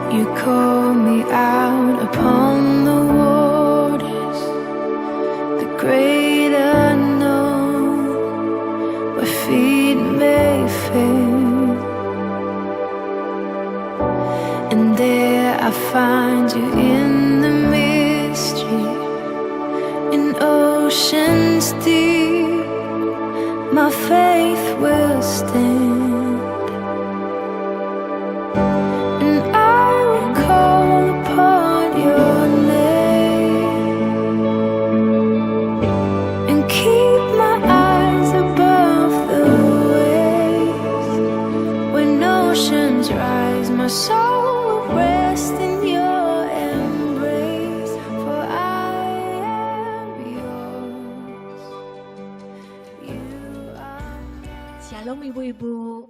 You call me out upon the waters, the great unknown, where feet may fail. And there I find you in the mystery, in oceans deep. My faith will stand. Soul will rest in your embrace, for I am yours. You are mine. Shalom ibu-ibu,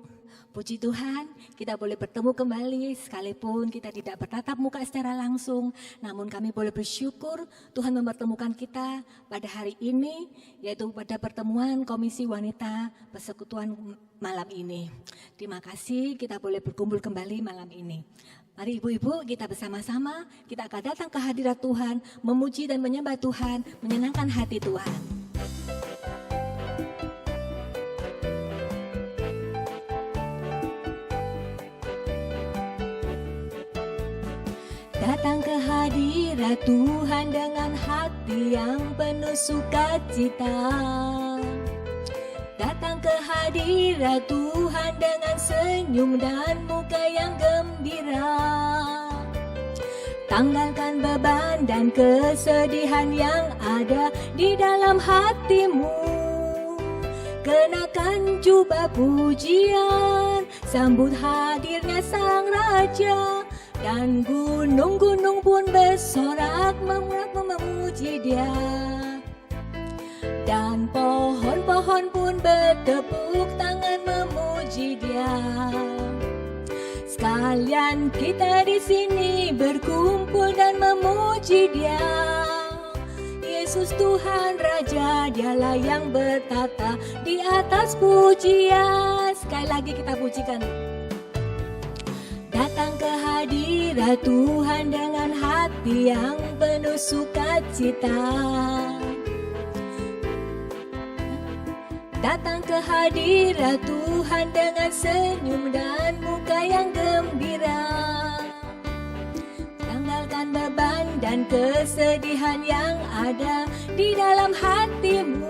puji Tuhan kita boleh bertemu kembali sekalipun kita tidak bertatap muka secara langsung. Namun kami boleh bersyukur Tuhan mempertemukan kita pada hari ini, yaitu pada pertemuan Komisi Wanita Persekutuan malam ini. Terima kasih kita boleh berkumpul kembali malam ini. Mari ibu-ibu kita bersama-sama, kita akan datang ke hadirat Tuhan, memuji dan menyembah Tuhan, menyenangkan hati Tuhan. Datang ke hadirat Tuhan dengan hati yang penuh sukacita. Datang ke hadirat Tuhan dengan senyum dan muka yang gembira. Tanggalkan beban dan kesedihan yang ada di dalam hatimu. Kenakan jubah pujian, sambut hadirnya Sang Raja. Dan gunung-gunung pun bersorak memuji Dia. Dan pohon-pohon pun bertepuk tangan memuji Dia. Sekalian kita di sini berkumpul dan memuji Dia. Yesus Tuhan Raja, Dialah yang bertata di atas pujian. Sekali lagi kita pujikan. Datang ke hadirat Tuhan dengan hati yang penuh sukacita. Datang ke hadirat Tuhan dengan senyum dan muka yang gembira. Tanggalkan beban dan kesedihan yang ada di dalam hatimu.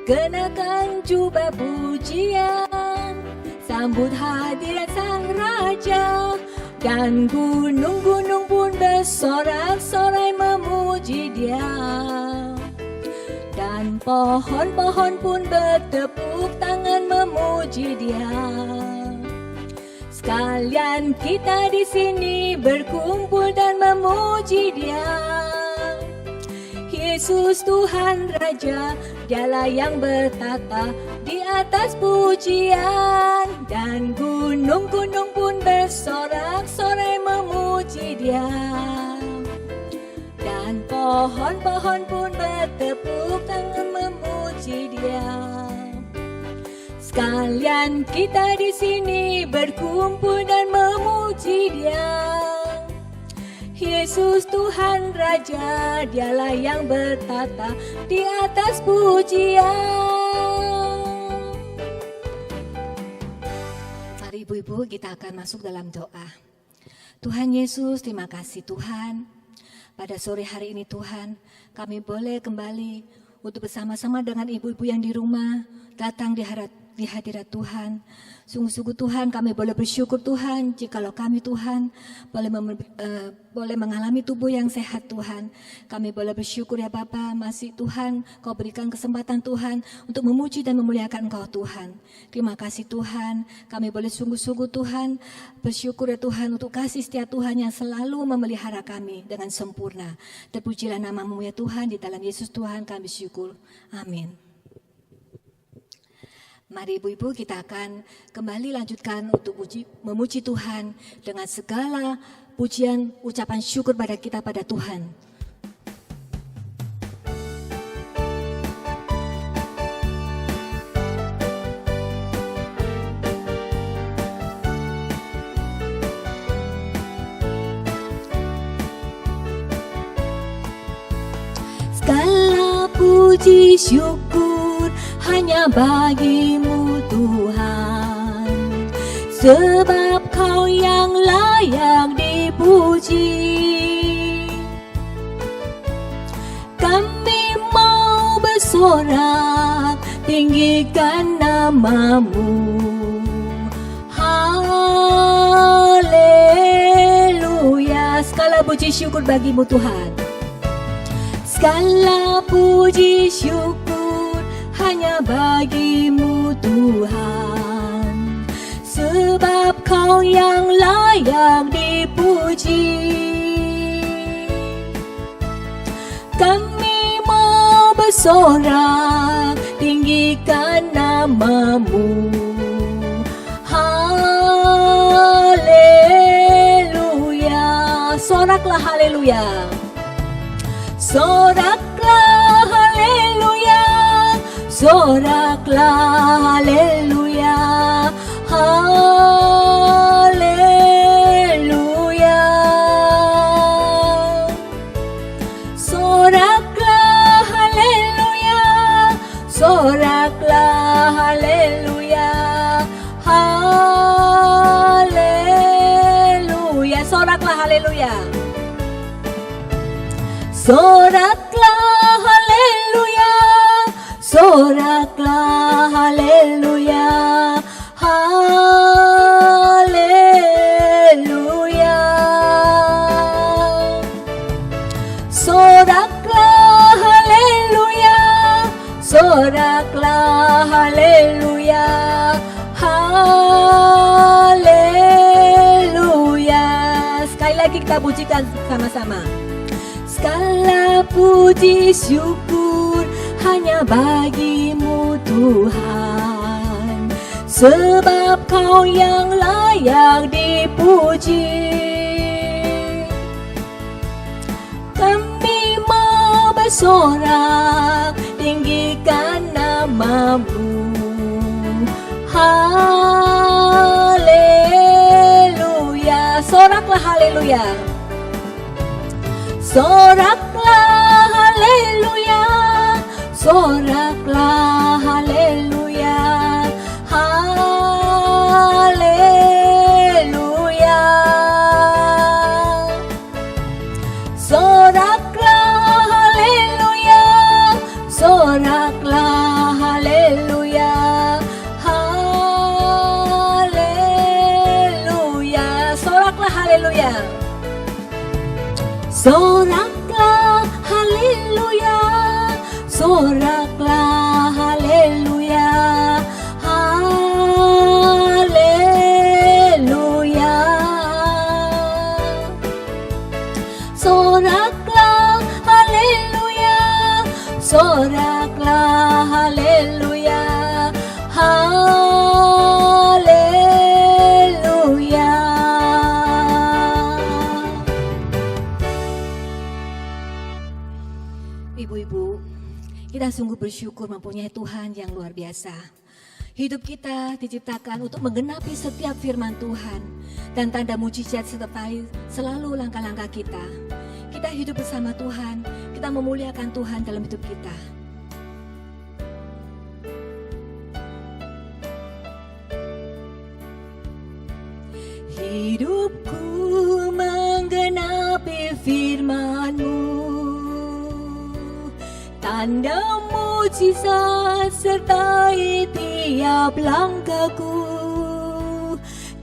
Kenakan jubah pujian, sambut hadirat Sang Raja. Dan gunung-gunung pun bersorak-sorai memuji Dia. Dan pohon-pohon pun bertepuk tangan memuji Dia. Sekalian kita di sini berkumpul dan memuji Dia. Yesus Tuhan Raja, Dialah yang bertata di atas pujian. Dan gunung-gunung pun bersorak-sorai memuji Dia. Dan pohon-pohon pun bertepuk tangan memuji Dia. Sekalian kita di sini berkumpul dan memuji Dia. Yesus Tuhan Raja, Dialah yang bertata di atas pujian. Mari ibu-ibu kita akan masuk dalam doa. Tuhan Yesus, terima kasih Tuhan. Pada sore hari ini Tuhan, kami boleh kembali untuk bersama-sama dengan ibu-ibu yang di rumah datang di hadirat Tuhan. Sungguh-sungguh Tuhan, kami boleh bersyukur Tuhan, jikalau kami Tuhan boleh mengalami tubuh yang sehat Tuhan. Kami boleh bersyukur ya Bapa, masih Tuhan Kau berikan kesempatan Tuhan untuk memuji dan memuliakan Engkau Tuhan. Terima kasih Tuhan, kami boleh sungguh-sungguh Tuhan bersyukur ya Tuhan untuk kasih setia Tuhan yang selalu memelihara kami dengan sempurna. Terpujilah nama-Mu ya Tuhan, di dalam Yesus Tuhan kami syukur. Amin. Mari ibu-ibu kita akan kembali lanjutkan untuk memuji Tuhan dengan segala pujian, ucapan syukur pada kita pada Tuhan. puji syukur hanya bagimu Tuhan, sebab Kau yang layak dipuji. Kami mau bersorak tinggikan namamu. Haleluya. Segala puji syukur bagimu Tuhan. Segala puji syukur hanya bagimu Tuhan, sebab Kau yang layak dipuji. Kami mau bersorak tinggikan namamu. Haleluya. Soraklah haleluya. Soraklah haleluya. Soraklah haleluya. Haleluya. Soraklah haleluya. Soraklah haleluya. Haleluya. Soraklah haleluya. Soraklah haleluya. Soraklah haleluya. Haleluya. Soraklah haleluya. Soraklah haleluya. Haleluya. Sekali lagi kita pujikan sama-sama. Segala puji syukur hanya bagimu Tuhan, sebab Kau yang layak dipuji. Kami mau bersorak tinggikan namamu. Haleluya. Soraklah haleluya. Soraklah haleluya. Soraklah haleluya. Haleluya. Soraklah haleluya. Soraklah haleluya. Haleluya. Soraklah haleluya. Soraklah haleluya. Soraklah haleluya. Haleluya. Soraklah haleluya. Soraklah haleluya. Haleluya. Ibu-ibu, kita sungguh bersyukur mempunyai Tuhan yang luar biasa. Hidup kita diciptakan untuk menggenapi setiap firman Tuhan, dan tanda mujizat sertai selalu langkah-langkah kita. Kita hidup bersama Tuhan, kita memuliakan Tuhan dalam hidup kita. Hidupku menggenapi firman-Mu, tanda mujizat sertai tiap langkahku.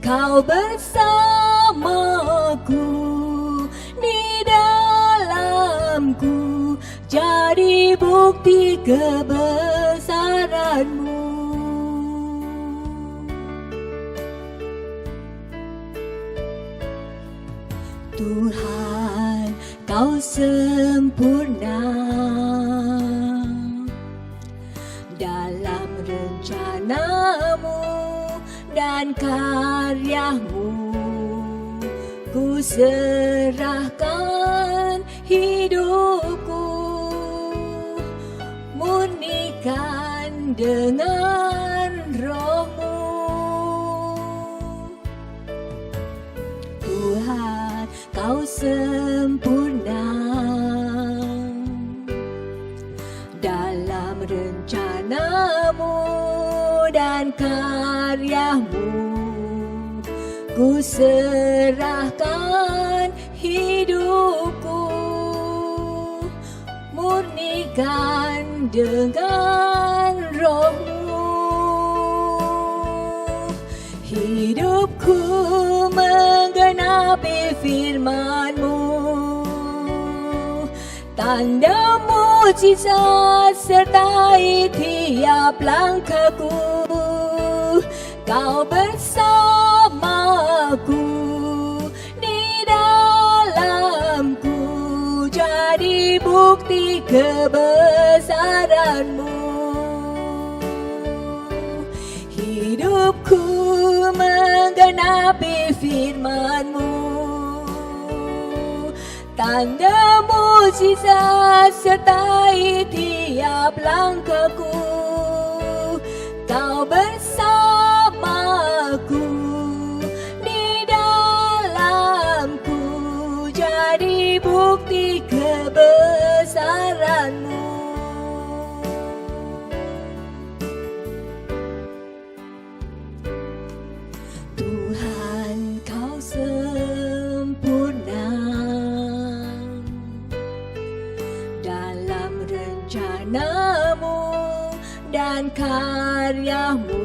Kau bersamaku di dalamku, jadi bukti kebesaran-Mu. Tuhan, Kau sempurna dalam rencana-Mu dan karya-Mu. Ku serahkan hidupku, murnikan dengan Roh-Mu. Tuhan, Kau sempurna dalam rencanamu dan karyamu, ku serahkan hidupku, murnikan dengan rohmu. Hidupku menggenapi firman-Mu, tanda mujizat sertai tiap langkahku. Kau bersamaku, di dalamku, jadi bukti kebesaran-Mu. Hidupku menggenapi firman-Mu, tanda mujizat sertai tiap langkahku. Kau bersamaku, di dalamku, jadi bukti kebesaran-Mu. Tuhan, Kau sempurna dalam rencana-Mu dan karya-Mu.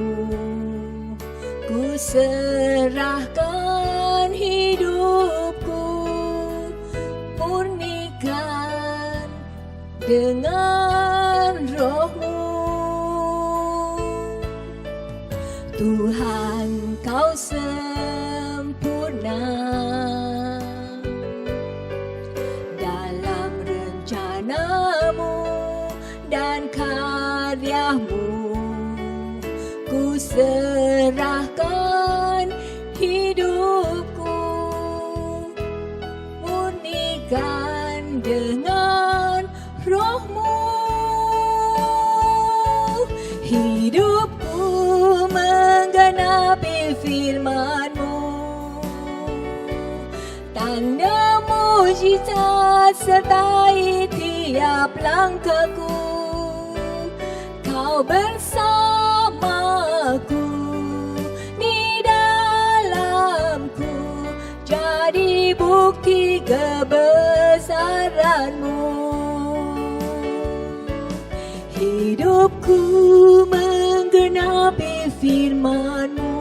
Ku serahkan hidupku, murnikan dengan roh-Mu. Tuhan, Kau sempurna dalam rencana-Mu dan karya-Mu. Ku serahkan hidupku, murnikan dengan roh-Mu. Hidupku menggenapi firman-Mu, tanda mujizat sertai tiap langkahku. Kau bersamaku, di dalamku, jadi bukti kebesaran-Mu. Hidupku menggenapi firman-Mu,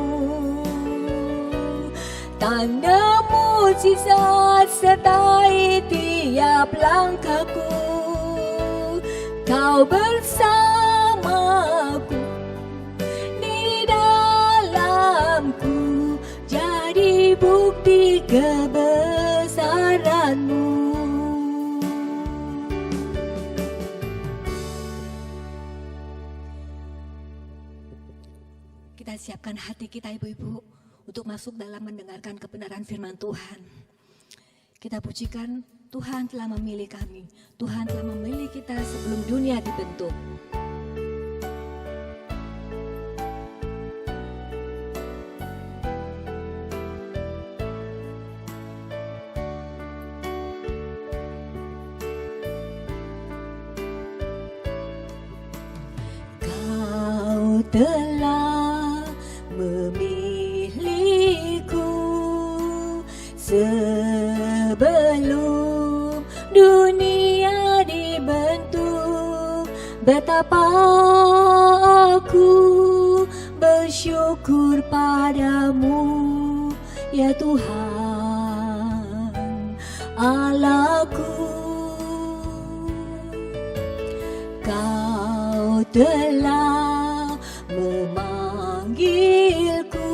tanda mujizat sertai tiap langkahku. Kau bersamaku, di dalamku, jadi bukti kebesaran-Mu. Kita siapkan hati kita, ibu-ibu, untuk masuk dalam mendengarkan kebenaran firman Tuhan. Kita pujikan, Tuhan telah memilih kami, Tuhan telah memilih kita sebelum dunia dibentuk. Kau telah memilihku sebelum dunia dibentuk. Betapa aku bersyukur padamu, ya Tuhan Allahku. Kau telah memanggilku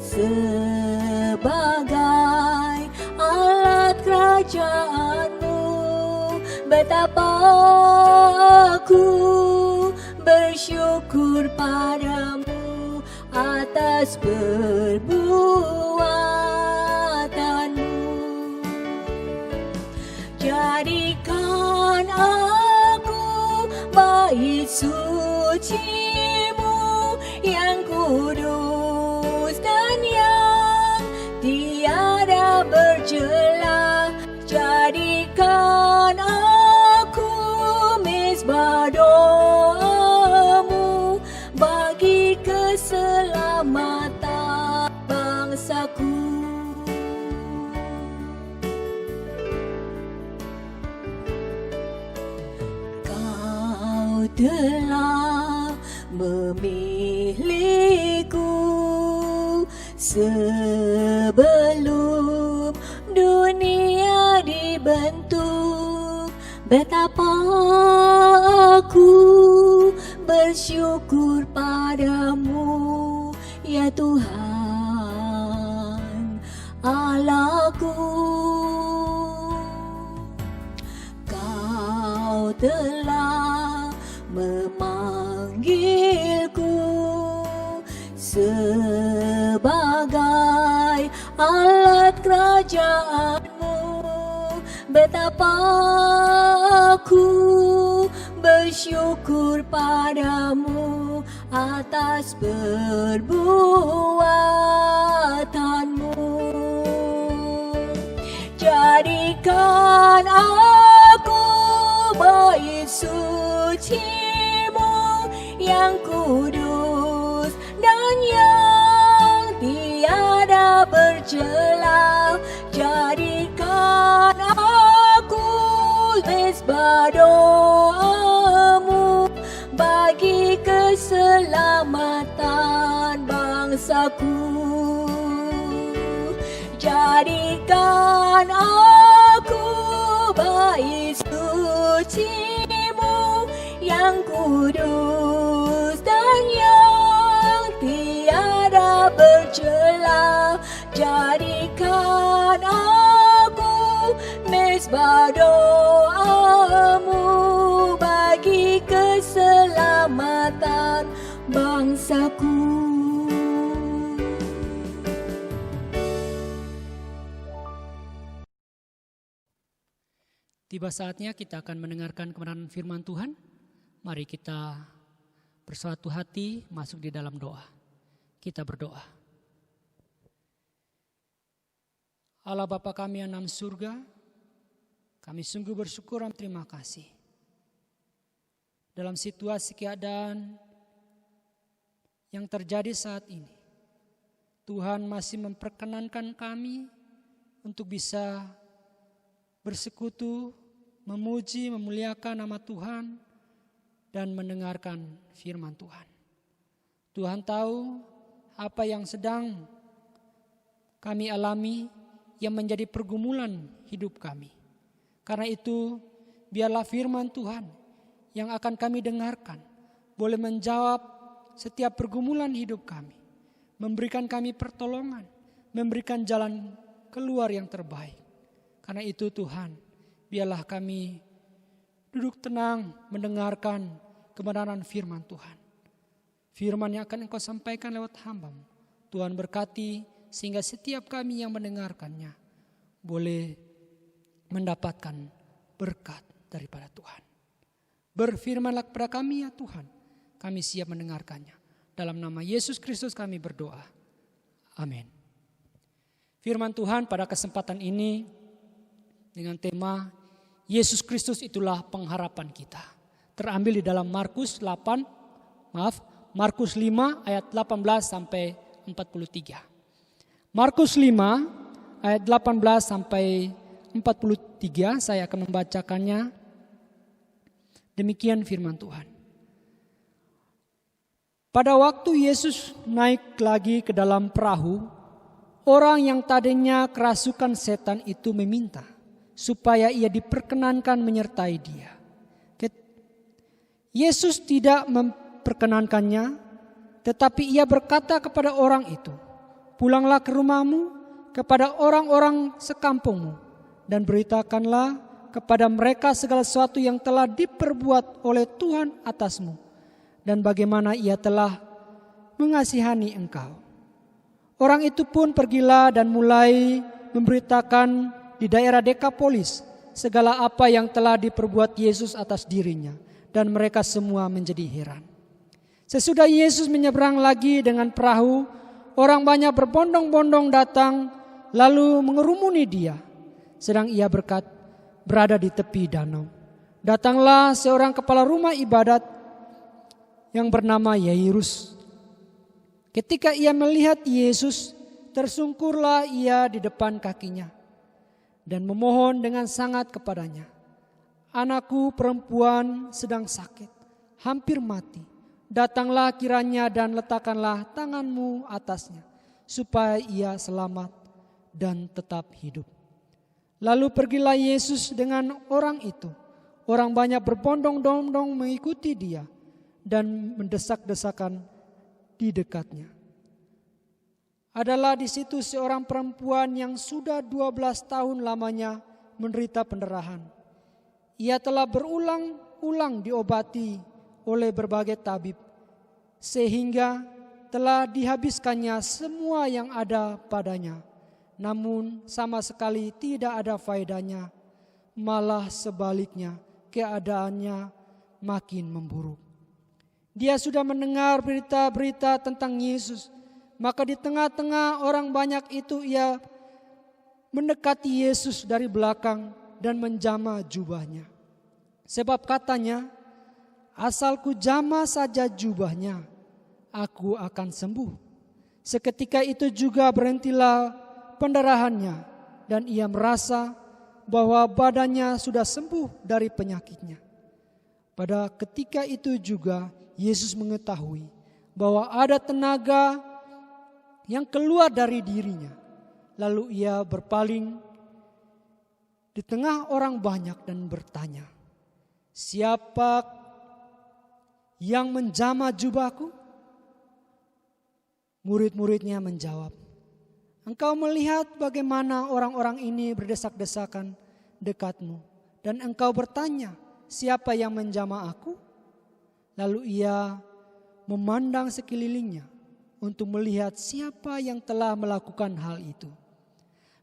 sebagai alat kerajaan-Mu. Betapa aku bersyukur padamu atas perbuatanmu. Jadikan aku bait suci-Mu yang kudus dan yang tiada bercela. Jadikan aku mezbah doa telah memilihku sebelum dunia dibentuk. Betapa aku bersyukur padamu, ya Tuhan Allahku. Kau telah memanggilku sebagai alat kerajaanmu. Betapa aku bersyukur padamu atas perbuatanmu. Jadikan aku bait suci-Mu yang kudus dan yang tiada bercela. Jadikan aku mezbah doa-Mu bagi keselamatan bangsaku. Jadikan aku bait suci-Mu yang kudus dan yang tiada bercela. Jadikan aku mezbah doa-Mu bagi keselamatan bangsaku. Tiba saatnya kita akan mendengarkan kebenaran firman Tuhan. Mari kita bersuatu hati masuk di dalam doa. Kita berdoa. Allah Bapa kami yang dalam surga, kami sungguh bersyukur dan terima kasih. Dalam situasi keadaan yang terjadi saat ini, Tuhan masih memperkenankan kami untuk bisa bersekutu, memuji, memuliakan nama Tuhan, dan mendengarkan firman Tuhan. Tuhan tahu apa yang sedang kami alami yang menjadi pergumulan hidup kami. Karena itu, biarlah firman Tuhan yang akan kami dengarkan boleh menjawab setiap pergumulan hidup kami, memberikan kami pertolongan, memberikan jalan keluar yang terbaik. Karena itu Tuhan, biarlah kami duduk tenang mendengarkan kebenaran firman Tuhan. Firman yang akan Engkau sampaikan lewat hamba-Mu. Tuhan berkati sehingga setiap kami yang mendengarkannya boleh mendapatkan berkat daripada Tuhan. Berfirmanlah kepada kami ya Tuhan, kami siap mendengarkannya. Dalam nama Yesus Kristus kami berdoa. Amin. Firman Tuhan pada kesempatan ini dengan tema Yesus Kristus itulah pengharapan kita. Terambil di dalam Markus 5 ayat 18 sampai 43. Markus 5 ayat 18 sampai 43 saya akan membacakannya. Demikian firman Tuhan. Pada waktu Yesus naik lagi ke dalam perahu, orang yang tadinya kerasukan setan itu meminta supaya ia diperkenankan menyertai dia. Yesus tidak memperkenankannya, tetapi ia berkata kepada orang itu, "Pulanglah ke rumahmu, kepada orang-orang sekampungmu, dan beritakanlah kepada mereka segala sesuatu yang telah diperbuat oleh Tuhan atasmu, dan bagaimana ia telah mengasihani engkau." Orang itu pun pergilah dan mulai memberitakan di daerah Dekapolis segala apa yang telah diperbuat Yesus atas dirinya, dan mereka semua menjadi heran. Sesudah Yesus menyeberang lagi dengan perahu, orang banyak berbondong-bondong datang lalu mengerumuni dia, sedang ia berada di tepi danau. Datanglah seorang kepala rumah ibadat yang bernama Yairus. Ketika ia melihat Yesus, tersungkurlah ia di depan kakinya dan memohon dengan sangat kepadanya, "Anakku perempuan sedang sakit. hampir mati. Datanglah kiranya dan letakkanlah tanganmu atasnya, supaya ia selamat dan tetap hidup. Lalu pergilah Yesus dengan orang itu. Orang banyak berbondong-bondong mengikuti dia dan mendesak-desakan di dekatnya. Adalah di situ seorang perempuan yang sudah 12 tahun lamanya menderita pendarahan. Ia telah berulang-ulang diobati oleh berbagai tabib, sehingga telah dihabiskannya semua yang ada padanya. Namun sama sekali tidak ada faedahnya, malah sebaliknya keadaannya makin memburuk. Dia sudah mendengar berita-berita tentang Yesus, maka di tengah-tengah orang banyak itu ia mendekati Yesus dari belakang dan menjamah jubahnya. Sebab katanya, asalku jamah saja jubahnya, aku akan sembuh. Seketika itu juga berhentilah pendarahannya dan ia merasa bahwa badannya sudah sembuh dari penyakitnya. Pada ketika itu juga Yesus mengetahui bahwa ada tenaga yang keluar dari dirinya. Lalu ia berpaling di tengah orang banyak dan bertanya, siapa yang menjamah jubahku? Murid-muridnya menjawab, engkau melihat bagaimana orang-orang ini berdesak-desakan dekatmu, dan engkau bertanya, siapa yang menjamah aku? Lalu ia memandang sekelilingnya untuk melihat siapa yang telah melakukan hal itu.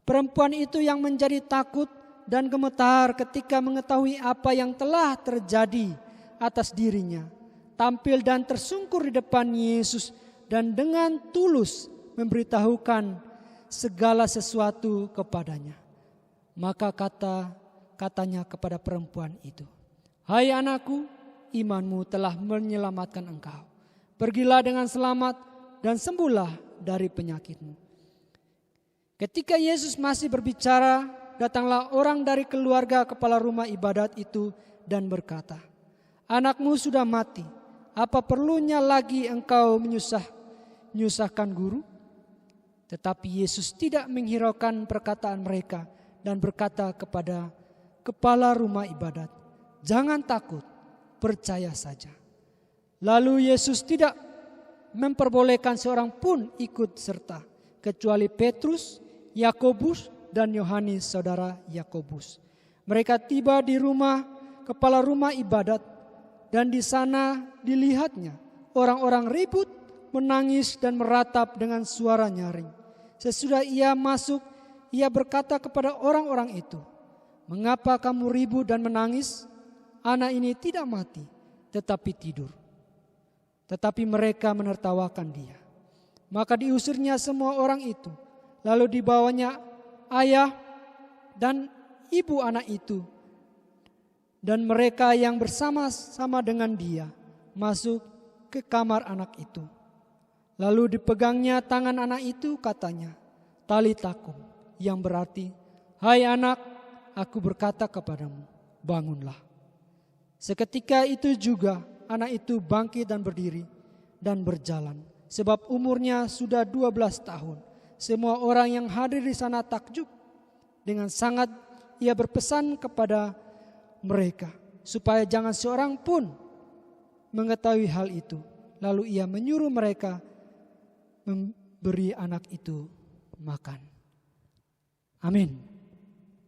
Perempuan itu yang menjadi takut dan gemetar ketika mengetahui apa yang telah terjadi atas dirinya, tampil dan tersungkur di depan Yesus dan dengan tulus memberitahukan segala sesuatu kepadanya. Maka katanya kepada perempuan itu, hai anakku, imanmu telah menyelamatkan engkau. Pergilah dengan selamat dan sembuhlah dari penyakitmu. Ketika Yesus masih berbicara, datanglah orang dari keluarga kepala rumah ibadat itu dan berkata, anakmu sudah mati, apa perlunya lagi engkau menyusahkan guru? Tetapi Yesus tidak menghiraukan perkataan mereka dan berkata kepada kepala rumah ibadat, jangan takut, percaya saja. Lalu Yesus tidak memperbolehkan seorang pun ikut serta, kecuali Petrus, Yakobus, dan Yohanes saudara Yakobus. Mereka tiba di rumah kepala rumah ibadat dan di sana dilihatnya orang-orang ribut, menangis dan meratap dengan suara nyaring. Sesudah ia masuk, ia berkata kepada orang-orang itu, mengapa kamu ribut dan menangis? Anak ini tidak mati, tetapi tidur. Tetapi mereka menertawakan dia. Maka diusirnya semua orang itu. Lalu dibawanya ayah dan ibu anak itu dan mereka yang bersama-sama dengan dia masuk ke kamar anak itu. Lalu dipegangnya tangan anak itu, katanya, talitakum, yang berarti, hai anak, aku berkata kepadamu, bangunlah. Seketika itu juga anak itu bangkit dan berdiri dan berjalan, sebab umurnya sudah 12 tahun. Semua orang yang hadir di sana takjub. Dengan sangat ia berpesan kepada mereka supaya jangan seorang pun mengetahui hal itu. Lalu ia menyuruh mereka memberi anak itu makan. Amin.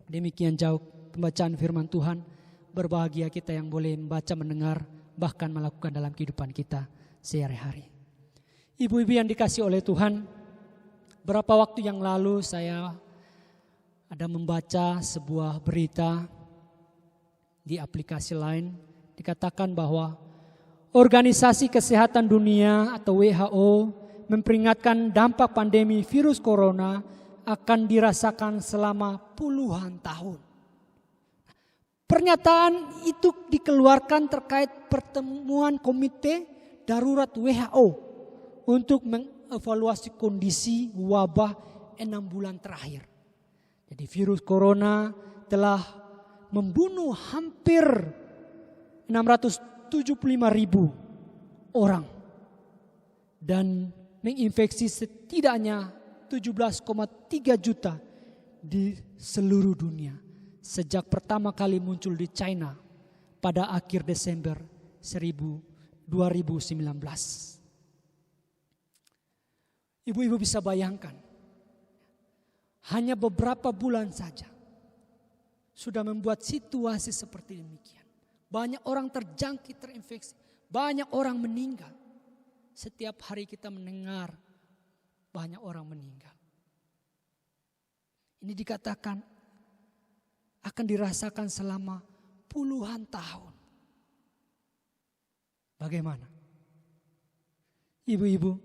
Demikian jauh pembacaan firman Tuhan. Berbahagia kita yang boleh membaca, mendengar, bahkan melakukan dalam kehidupan kita sehari-hari. Ibu-ibu yang dikasihi oleh Tuhan, berapa waktu yang lalu saya ada membaca sebuah berita di aplikasi lain. Dikatakan bahwa Organisasi Kesehatan Dunia atau WHO memperingatkan dampak pandemi virus corona akan dirasakan selama puluhan tahun. Pernyataan itu dikeluarkan terkait pertemuan komite darurat WHO untuk mengevaluasi kondisi wabah 6 bulan terakhir. Jadi virus corona telah membunuh hampir 600 175.000 orang dan menginfeksi setidaknya 17,3 juta di seluruh dunia sejak pertama kali muncul di China pada akhir Desember 2019. Ibu-ibu bisa bayangkan, hanya beberapa bulan saja sudah membuat situasi seperti demikian. Banyak orang terjangkit, terinfeksi, banyak orang meninggal. Setiap hari kita mendengar banyak orang meninggal. Ini dikatakan akan dirasakan selama puluhan tahun. Bagaimana? Ibu-ibu,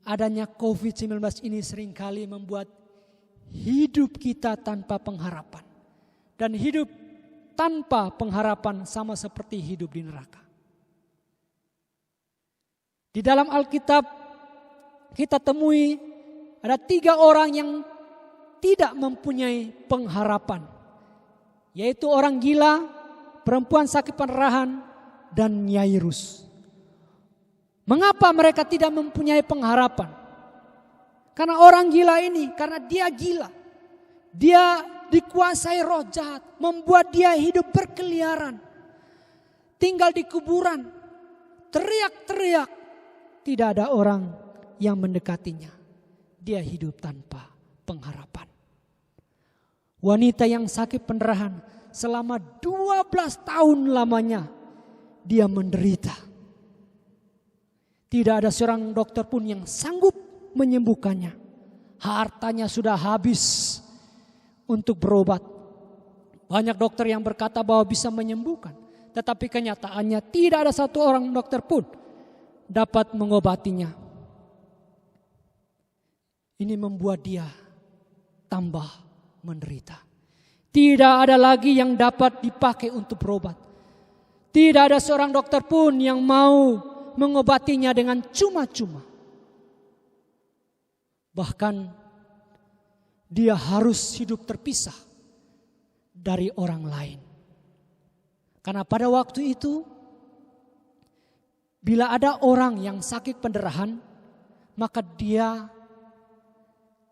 adanya COVID-19 ini seringkali membuat hidup kita tanpa pengharapan. Dan hidup tanpa pengharapan sama seperti hidup di neraka. Di dalam Alkitab kita temui ada 3 orang yang tidak mempunyai pengharapan. Yaitu orang gila, perempuan sakit pendarahan, dan Yairus. Mengapa mereka tidak mempunyai pengharapan? Karena orang gila ini, karena dia gila. Dia dikuasai roh jahat, membuat dia hidup berkeliaran. Tinggal di kuburan, teriak-teriak. Tidak ada orang yang mendekatinya. Dia hidup tanpa pengharapan. Wanita yang sakit pendarahan selama 12 tahun lamanya dia menderita. Tidak ada seorang dokter pun yang sanggup menyembuhkannya. Hartanya sudah habis untuk berobat. Banyak dokter yang berkata bahwa bisa menyembuhkan. Tetapi kenyataannya tidak ada satu orang dokter pun dapat mengobatinya. Ini membuat dia tambah menderita. Tidak ada lagi yang dapat dipakai untuk berobat. Tidak ada seorang dokter pun yang mau mengobatinya dengan cuma-cuma. Bahkan dia harus hidup terpisah dari orang lain. Karena pada waktu itu, bila ada orang yang sakit pendarahan, maka dia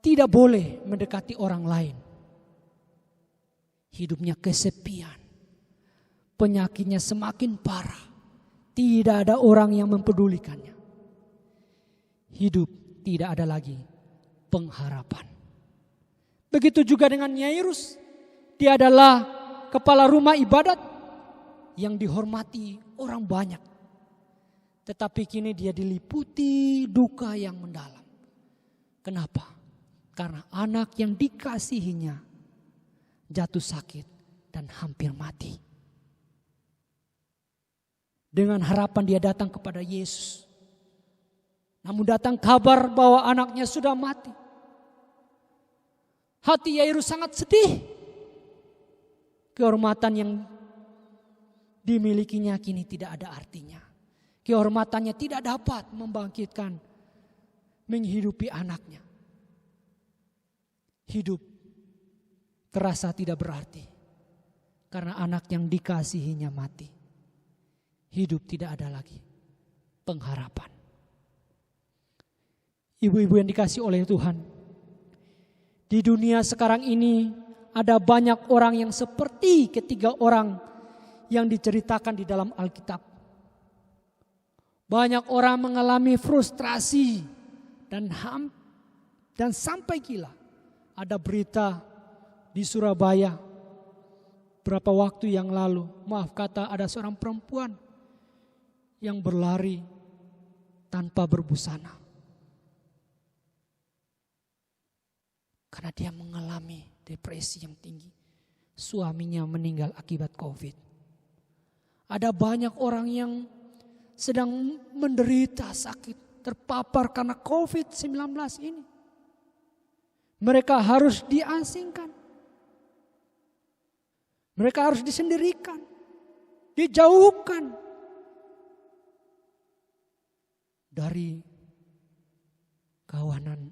tidak boleh mendekati orang lain. Hidupnya kesepian, penyakitnya semakin parah. Tidak ada orang yang mempedulikannya. Hidup tidak ada lagi pengharapan. Begitu juga dengan Yairus. Dia adalah kepala rumah ibadat yang dihormati orang banyak. Tetapi kini dia diliputi duka yang mendalam. Kenapa? Karena anak yang dikasihinya jatuh sakit dan hampir mati. Dengan harapan dia datang kepada Yesus. Namun datang kabar bahwa anaknya sudah mati. Hati Yairus sangat sedih. Kehormatan yang dimilikinya kini tidak ada artinya. Kehormatannya tidak dapat membangkitkan, menghidupi anaknya. Hidup terasa tidak berarti. Karena anak yang dikasihinya mati. Hidup tidak ada lagi pengharapan. Ibu-ibu yang dikasihi oleh Tuhan. Di dunia sekarang ini ada banyak orang yang seperti ketiga orang yang diceritakan di dalam Alkitab. Banyak orang mengalami frustrasi dan sampai gila. Ada berita di Surabaya berapa waktu yang lalu, maaf kata, ada seorang perempuan yang berlari tanpa berbusana. Karena dia mengalami depresi yang tinggi. Suaminya meninggal akibat COVID. Ada banyak orang yang sedang menderita sakit, terpapar karena COVID-19 ini. Mereka harus diasingkan. Mereka harus disendirikan, dijauhkan dari kawanan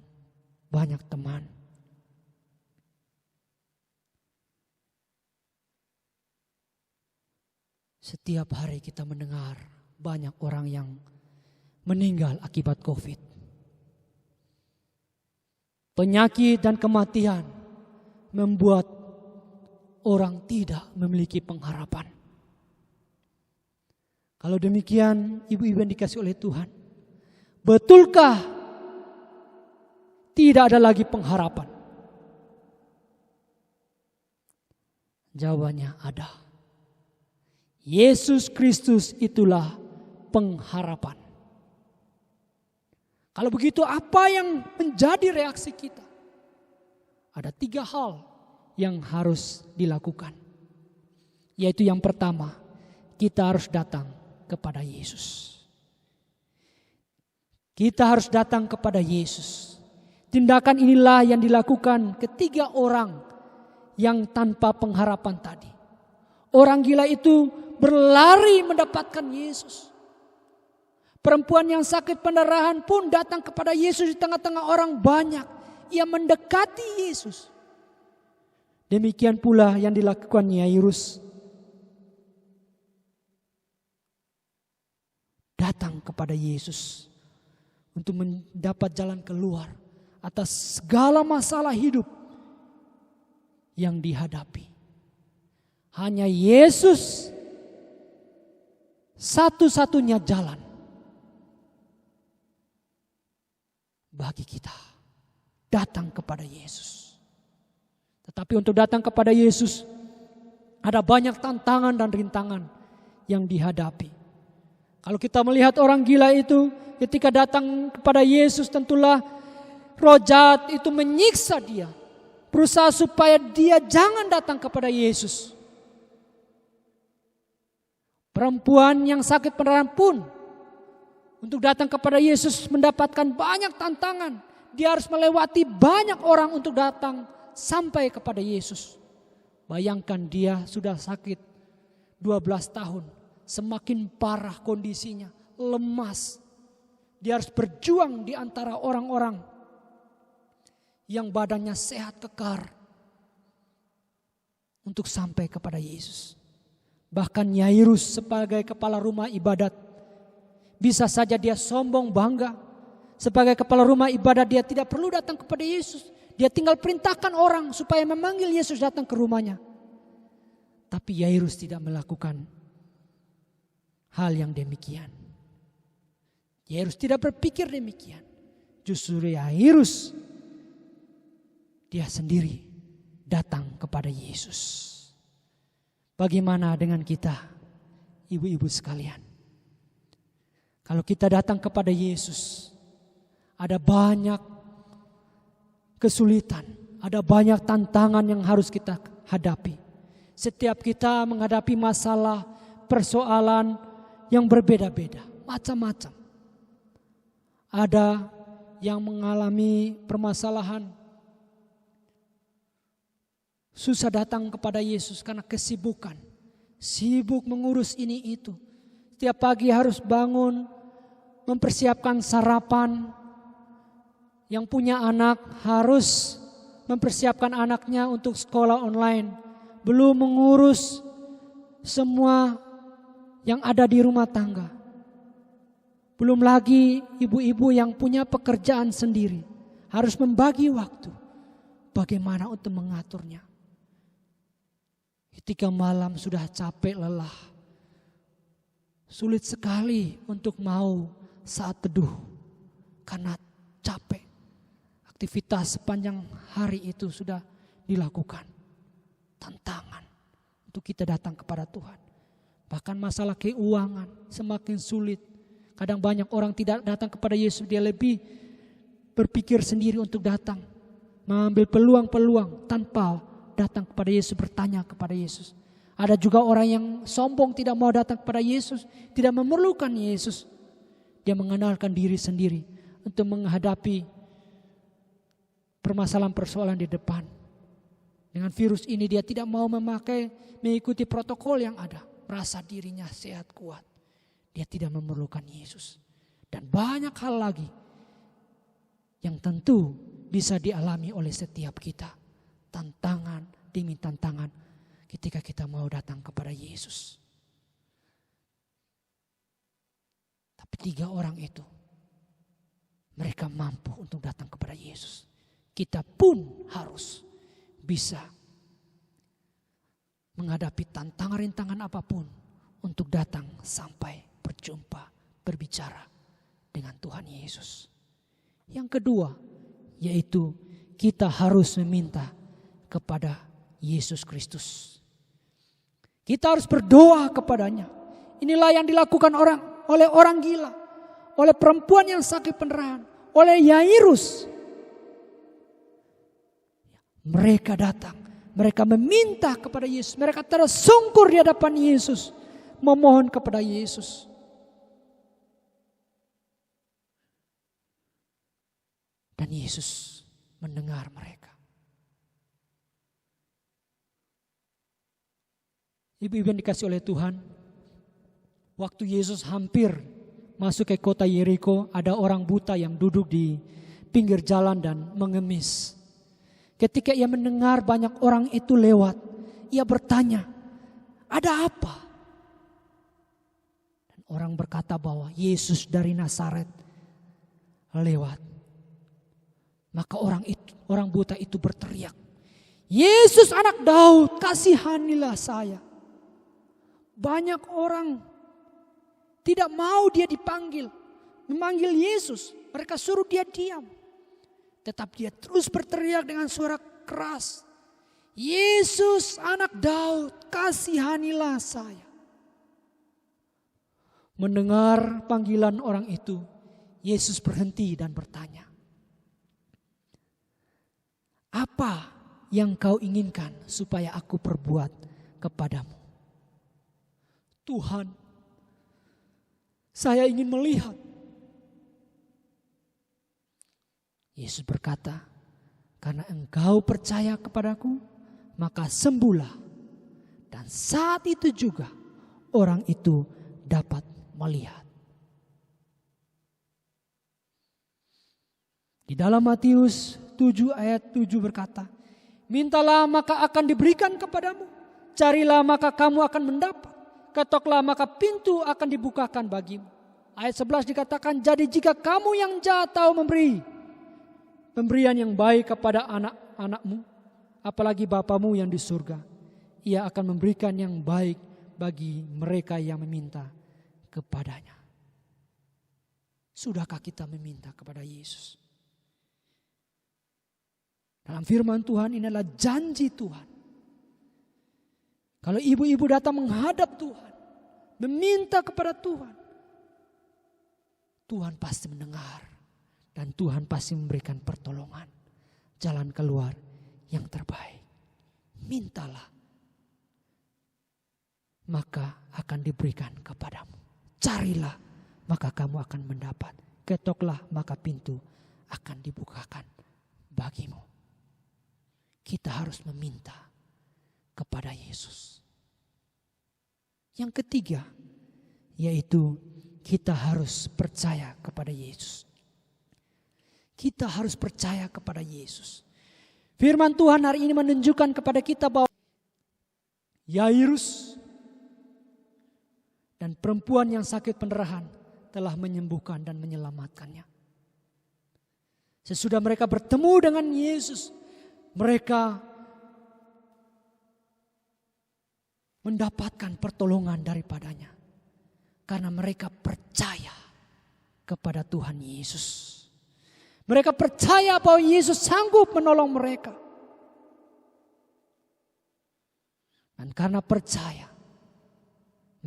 banyak teman. Setiap hari kita mendengar banyak orang yang meninggal akibat COVID. Penyakit dan kematian membuat orang tidak memiliki pengharapan. Kalau demikian, ibu-ibu yang dikasihi oleh Tuhan, betulkah tidak ada lagi pengharapan? Jawabannya ada. Yesus Kristus itulah pengharapan. Kalau begitu, apa yang menjadi reaksi kita? Ada 3 hal yang harus dilakukan. Yaitu yang pertama, kita harus datang kepada Yesus. Kita harus datang kepada Yesus. Tindakan inilah yang dilakukan ketiga orang yang tanpa pengharapan tadi. Orang gila itu berlari mendapatkan Yesus. Perempuan yang sakit pendarahan pun datang kepada Yesus di tengah-tengah orang banyak. Ia mendekati Yesus. Demikian pula yang dilakukan Yairus. Datang kepada Yesus untuk mendapat jalan keluar atas segala masalah hidup yang dihadapi. Hanya Yesus satu-satunya jalan bagi kita datang kepada Yesus. Tetapi untuk datang kepada Yesus ada banyak tantangan dan rintangan yang dihadapi. Kalau kita melihat orang gila itu ketika datang kepada Yesus, tentulah roh jahat itu menyiksa dia, berusaha supaya dia jangan datang kepada Yesus. Perempuan yang sakit pendarahan pun untuk datang kepada Yesus mendapatkan banyak tantangan. Dia harus melewati banyak orang untuk datang sampai kepada Yesus. Bayangkan dia sudah sakit 12 tahun. Semakin parah kondisinya, lemas. Dia harus berjuang di antara orang-orang yang badannya sehat kekar untuk sampai kepada Yesus. Bahkan Yairus sebagai kepala rumah ibadat, bisa saja dia sombong bangga. Sebagai kepala rumah ibadat dia tidak perlu datang kepada Yesus. Dia tinggal perintahkan orang supaya memanggil Yesus datang ke rumahnya. Tapi Yairus tidak melakukan hal yang demikian. Yairus tidak berpikir demikian. Justru Yairus dia sendiri datang kepada Yesus. Bagaimana dengan kita, ibu-ibu sekalian? Kalau kita datang kepada Yesus, ada banyak kesulitan, ada banyak tantangan yang harus kita hadapi. Setiap kita menghadapi masalah, persoalan yang berbeda-beda, macam-macam. Ada yang mengalami permasalahan, susah datang kepada Yesus karena kesibukan. Sibuk mengurus ini itu. Setiap pagi harus bangun, mempersiapkan sarapan. Yang punya anak harus mempersiapkan anaknya untuk sekolah online. Belum mengurus semua yang ada di rumah tangga. Belum lagi ibu-ibu yang punya pekerjaan sendiri. Harus membagi waktu. Bagaimana untuk mengaturnya. Ketika malam sudah capek lelah, sulit sekali untuk mau saat teduh karena capek. Aktivitas sepanjang hari itu sudah dilakukan. Tantangan untuk kita datang kepada Tuhan. Bahkan masalah keuangan semakin sulit. Kadang banyak orang tidak datang kepada Yesus, dia lebih berpikir sendiri untuk datang. Mengambil peluang-peluang tanpa datang kepada Yesus, bertanya kepada Yesus. Ada juga orang yang sombong tidak mau datang kepada Yesus, tidak memerlukan Yesus. Dia mengandalkan diri sendiri untuk menghadapi permasalahan-persoalan di depan. Dengan virus ini dia tidak mau mengikuti protokol yang ada. Merasa dirinya sehat kuat. Dia tidak memerlukan Yesus. Dan banyak hal lagi yang tentu bisa dialami oleh setiap kita. Tantangan demi tantangan ketika kita mau datang kepada Yesus. Tapi 3 orang itu, mereka mampu untuk datang kepada Yesus. Kita pun harus bisa menghadapi tantangan-rintangan apapun untuk datang sampai berjumpa, berbicara dengan Tuhan Yesus. Yang kedua, yaitu kita harus meminta kepada Yesus Kristus. Kita harus berdoa kepadanya. Inilah yang dilakukan oleh orang gila, oleh perempuan yang sakit pendarahan, oleh Yairus. Mereka datang, mereka meminta kepada Yesus, mereka tersungkur di hadapan Yesus, memohon kepada Yesus. Dan Yesus mendengar mereka. Ibu-ibu yang dikasih oleh Tuhan, waktu Yesus hampir masuk ke kota Yeriko, ada orang buta yang duduk di pinggir jalan dan mengemis. Ketika ia mendengar banyak orang itu lewat, ia bertanya, ada apa? Dan orang berkata bahwa Yesus dari Nazaret lewat. Maka orang buta itu berteriak, Yesus anak Daud, kasihanilah saya. Banyak orang tidak mau dia dipanggil, memanggil Yesus. Mereka suruh dia diam. Tetapi dia terus berteriak dengan suara keras, Yesus anak Daud, kasihanilah saya. Mendengar panggilan orang itu, Yesus berhenti dan bertanya, apa yang kau inginkan supaya aku perbuat kepadamu? Tuhan, saya ingin melihat. Yesus berkata, karena engkau percaya kepadaku, maka sembuhlah. Dan saat itu juga orang itu dapat melihat. Di dalam Matius 7 ayat 7 berkata, mintalah maka akan diberikan kepadamu, carilah maka kamu akan mendapat, ketoklah maka pintu akan dibukakan bagimu. Ayat 11 dikatakan, jadi jika kamu yang jahat tahu memberi pemberian yang baik kepada anak-anakmu, apalagi Bapamu yang di surga, ia akan memberikan yang baik bagi mereka yang meminta kepadanya. Sudahkah kita meminta kepada Yesus? Dalam firman Tuhan ini adalah janji Tuhan. Kalau ibu-ibu datang menghadap Tuhan, meminta kepada Tuhan, Tuhan pasti mendengar. Dan Tuhan pasti memberikan pertolongan, jalan keluar yang terbaik. Mintalah, maka akan diberikan kepadamu. Carilah, maka kamu akan mendapat. Ketoklah, maka pintu akan dibukakan bagimu. Kita harus meminta kepada Yesus. Yang ketiga, yaitu kita harus percaya kepada Yesus. Kita harus percaya kepada Yesus. Firman Tuhan hari ini menunjukkan kepada kita bahwa Yairus dan perempuan yang sakit pendarahan telah menyembuhkan dan menyelamatkannya. Sesudah mereka bertemu dengan Yesus, mereka mendapatkan pertolongan daripadanya. Karena mereka percaya kepada Tuhan Yesus. Mereka percaya bahwa Yesus sanggup menolong mereka. Dan karena percaya,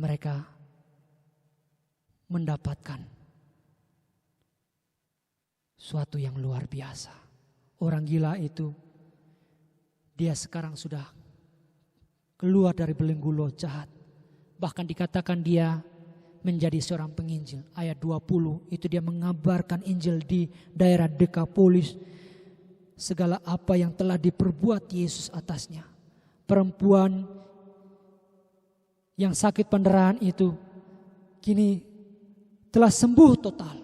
mereka mendapatkan suatu yang luar biasa. Orang gila itu, dia sekarang sudah keluar dari belenggu loh jahat. Bahkan dikatakan dia menjadi seorang penginjil. Ayat 20 itu dia mengabarkan Injil di daerah Dekapolis. Segala apa yang telah diperbuat Yesus atasnya. Perempuan yang sakit pendarahan itu kini telah sembuh total.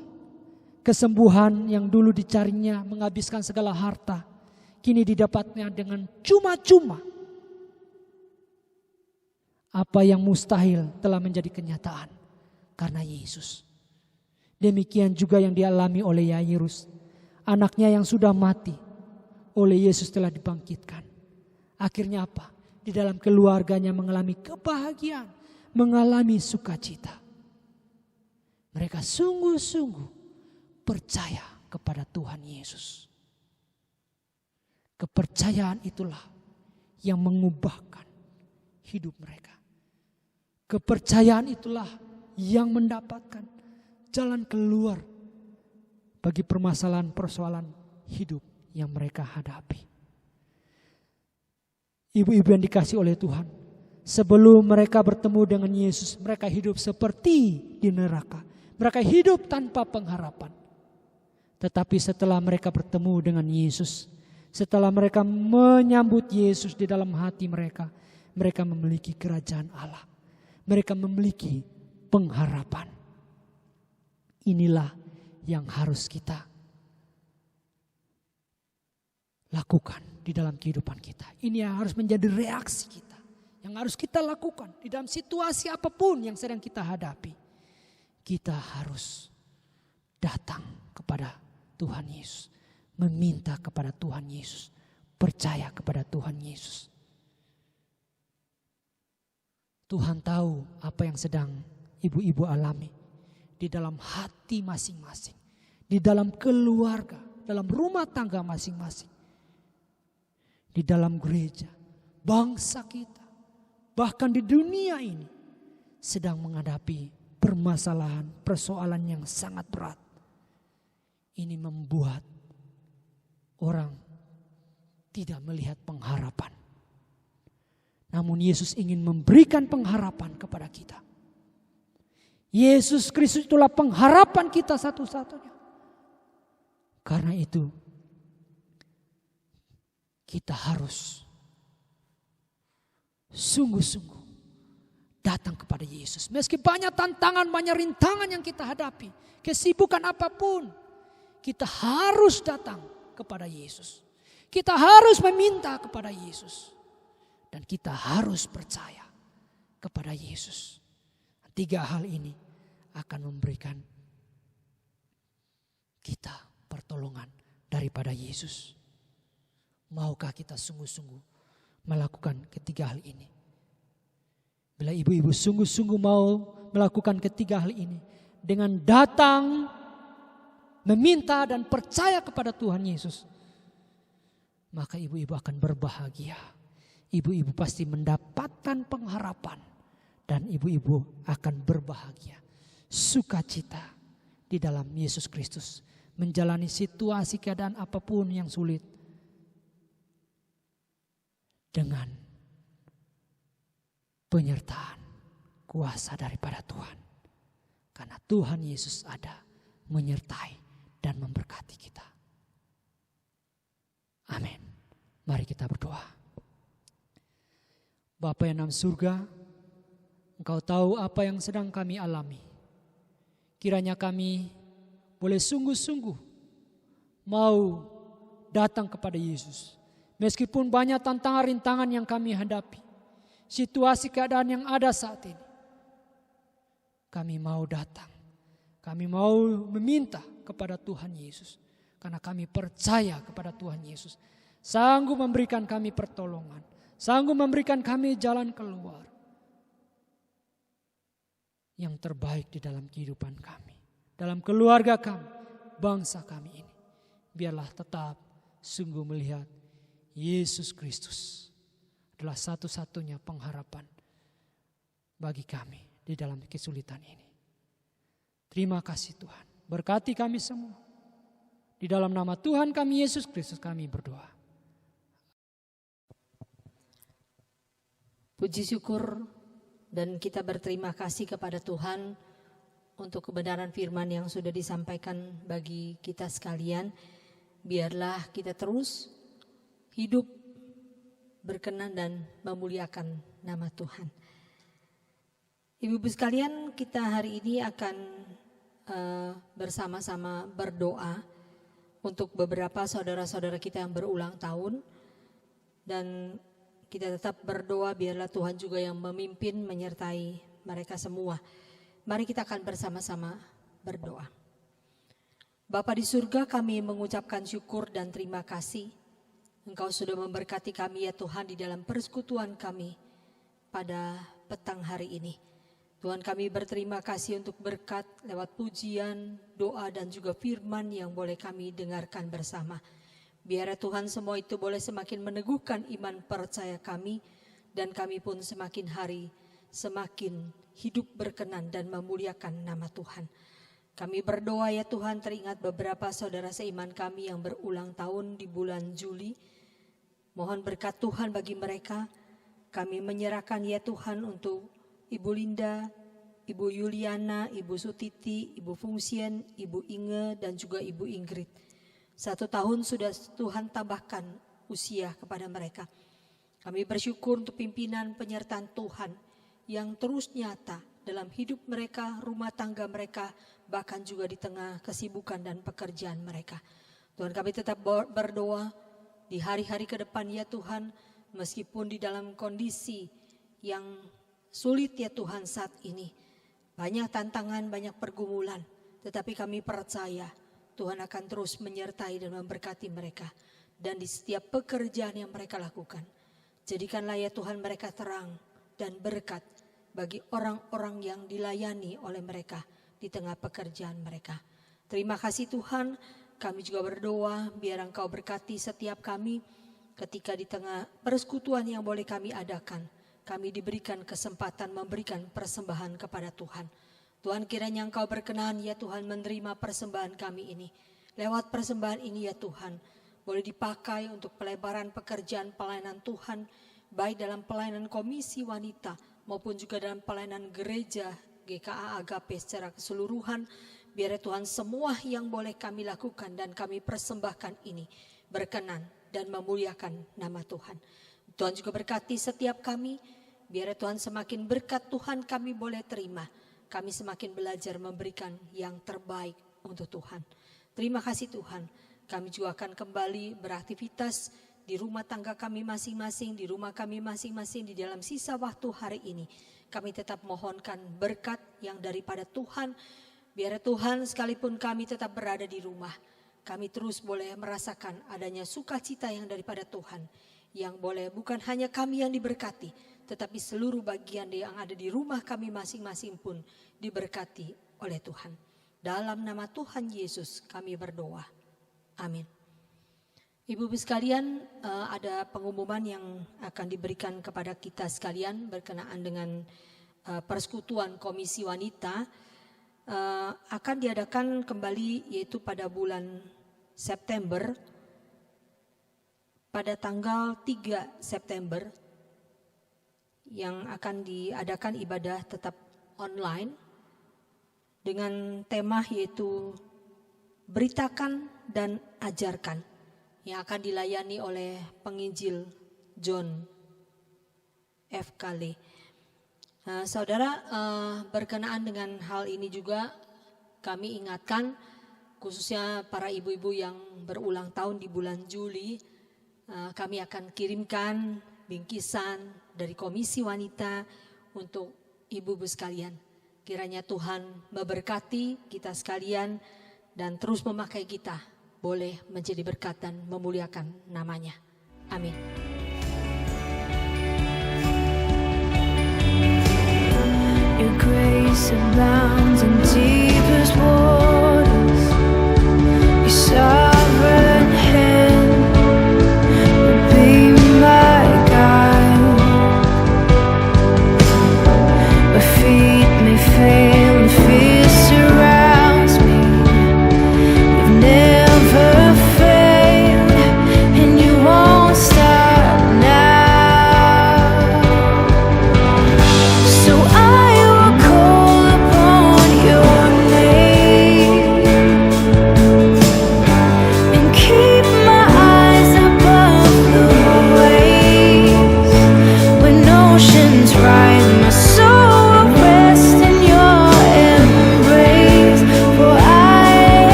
Kesembuhan yang dulu dicarinya menghabiskan segala harta, kini didapatnya dengan cuma-cuma. Apa yang mustahil telah menjadi kenyataan. Karena Yesus. Demikian juga yang dialami oleh Yairus. Anaknya yang sudah mati oleh Yesus telah dibangkitkan. Akhirnya apa? Di dalam keluarganya mengalami kebahagiaan, mengalami sukacita. Mereka sungguh-sungguh percaya kepada Tuhan Yesus. Kepercayaan itulah yang mengubahkan hidup mereka. Kepercayaan itulah yang mendapatkan jalan keluar bagi permasalahan-persoalan hidup yang mereka hadapi. Ibu-ibu yang dikasihi oleh Tuhan, sebelum mereka bertemu dengan Yesus, mereka hidup seperti di neraka. Mereka hidup tanpa pengharapan. Tetapi setelah mereka bertemu dengan Yesus, setelah mereka menyambut Yesus di dalam hati mereka, mereka memiliki kerajaan Allah. Mereka memiliki pengharapan. Inilah yang harus kita lakukan di dalam kehidupan kita. Ini yang harus menjadi reaksi kita. Yang harus kita lakukan di dalam situasi apapun yang sedang kita hadapi. Kita harus datang kepada Tuhan Yesus. Meminta kepada Tuhan Yesus. Percaya kepada Tuhan Yesus. Tuhan tahu apa yang sedang ibu-ibu alami di dalam hati masing-masing, di dalam keluarga, dalam rumah tangga masing-masing, di dalam gereja, bangsa kita, bahkan di dunia ini sedang menghadapi permasalahan, persoalan yang sangat berat. Ini membuat orang tidak melihat pengharapan. Namun Yesus ingin memberikan pengharapan kepada kita. Yesus Kristus itulah pengharapan kita satu-satunya. Karena itu kita harus sungguh-sungguh datang kepada Yesus. Meski banyak tantangan, banyak rintangan yang kita hadapi, kesibukan apapun, kita harus datang kepada Yesus. Kita harus meminta kepada Yesus. Dan kita harus percaya kepada Yesus. 3 hal ini akan memberikan kita pertolongan daripada Yesus. Maukah kita sungguh-sungguh melakukan 3 hal ini? Bila ibu-ibu sungguh-sungguh mau melakukan 3 hal ini, dengan datang, meminta dan percaya kepada Tuhan Yesus, maka ibu-ibu akan berbahagia. Ibu-ibu pasti mendapatkan pengharapan dan ibu-ibu akan berbahagia. Sukacita di dalam Yesus Kristus. Menjalani situasi keadaan apapun yang sulit dengan penyertaan kuasa daripada Tuhan. Karena Tuhan Yesus ada menyertai dan memberkati kita. Amin. Mari kita berdoa. Bapa yang dalam surga, Engkau tahu apa yang sedang kami alami. Kiranya kami boleh sungguh-sungguh mau datang kepada Yesus. Meskipun banyak tantangan rintangan yang kami hadapi, situasi keadaan yang ada saat ini, kami mau datang. Kami mau meminta kepada Tuhan Yesus. Karena kami percaya kepada Tuhan Yesus. Sanggup memberikan kami pertolongan. Sanggup memberikan kami jalan keluar yang terbaik di dalam kehidupan kami, dalam keluarga kami, bangsa kami ini. Biarlah tetap sungguh melihat Yesus Kristus adalah satu-satunya pengharapan bagi kami di dalam kesulitan ini. Terima kasih Tuhan, berkati kami semua. Di dalam nama Tuhan kami Yesus Kristus kami berdoa. Puji syukur dan kita berterima kasih kepada Tuhan untuk kebenaran firman yang sudah disampaikan bagi kita sekalian. Biarlah kita terus hidup berkenan dan memuliakan nama Tuhan. Ibu-ibu sekalian, kita hari ini akan bersama-sama berdoa untuk beberapa saudara-saudara kita yang berulang tahun. Dan kita tetap berdoa biarlah Tuhan juga yang memimpin menyertai mereka semua. Mari kita akan bersama-sama berdoa. Bapa di surga, kami mengucapkan syukur dan terima kasih. Engkau sudah memberkati kami ya Tuhan di dalam persekutuan kami pada petang hari ini. Tuhan, kami berterima kasih untuk berkat lewat pujian, doa dan juga firman yang boleh kami dengarkan bersama. Biar ya Tuhan semua itu boleh semakin meneguhkan iman percaya kami dan kami pun semakin hari semakin hidup berkenan dan memuliakan nama Tuhan. Kami berdoa ya Tuhan, teringat beberapa saudara seiman kami yang berulang tahun di bulan Juli. Mohon berkat Tuhan bagi mereka. Kami menyerahkan ya Tuhan untuk Ibu Linda, Ibu Yuliana, Ibu Sutiti, Ibu Fungsien, Ibu Inge dan juga Ibu Ingrid. 1 tahun sudah Tuhan tambahkan usia kepada mereka. Kami bersyukur untuk pimpinan penyertaan Tuhan yang terus nyata dalam hidup mereka, rumah tangga mereka, bahkan juga di tengah kesibukan dan pekerjaan mereka. Tuhan, kami tetap berdoa di hari-hari ke depan ya Tuhan, meskipun di dalam kondisi yang sulit ya Tuhan saat ini. Banyak tantangan, banyak pergumulan, tetapi kami percaya Tuhan akan terus menyertai dan memberkati mereka. Dan di setiap pekerjaan yang mereka lakukan, jadikanlah ya Tuhan mereka terang dan berkat bagi orang-orang yang dilayani oleh mereka di tengah pekerjaan mereka. Terima kasih Tuhan, kami juga berdoa biar Engkau berkati setiap kami ketika di tengah persekutuan yang boleh kami adakan. Kami diberikan kesempatan memberikan persembahan kepada Tuhan. Tuhan, kiranya Engkau berkenan ya Tuhan menerima persembahan kami ini. Lewat persembahan ini ya Tuhan, boleh dipakai untuk pelebaran pekerjaan pelayanan Tuhan, baik dalam pelayanan komisi wanita maupun juga dalam pelayanan gereja GKA Agape secara keseluruhan. Biar ya Tuhan semua yang boleh kami lakukan dan kami persembahkan ini berkenan dan memuliakan nama Tuhan. Tuhan juga berkati setiap kami. Biar ya Tuhan semakin berkat Tuhan kami boleh terima. Kami semakin belajar memberikan yang terbaik untuk Tuhan. Terima kasih Tuhan. Kami juga akan kembali beraktivitas di rumah tangga kami masing-masing, di rumah kami masing-masing di dalam sisa waktu hari ini. Kami tetap mohonkan berkat yang daripada Tuhan. Biar Tuhan sekalipun kami tetap berada di rumah, kami terus boleh merasakan adanya sukacita yang daripada Tuhan. Yang boleh bukan hanya kami yang diberkati, tetapi seluruh bagian yang ada di rumah kami masing-masing pun diberkati oleh Tuhan. Dalam nama Tuhan Yesus kami berdoa. Amin. Ibu-ibu sekalian, ada pengumuman yang akan diberikan kepada kita sekalian berkenaan dengan persekutuan Komisi Wanita. Akan diadakan kembali yaitu pada bulan September, pada tanggal 3 September yang akan diadakan ibadah tetap online dengan tema yaitu beritakan dan ajarkan, yang akan dilayani oleh penginjil John F. Kale. Saudara, berkenaan dengan hal ini juga kami ingatkan khususnya para ibu-ibu yang berulang tahun di bulan Juli, kami akan kirimkan bingkisan dari Komisi Wanita untuk ibu-ibu sekalian. Kiranya Tuhan memberkati kita sekalian dan terus memakai kita boleh menjadi berkat dan memuliakan namanya. Amin. Your grace abound.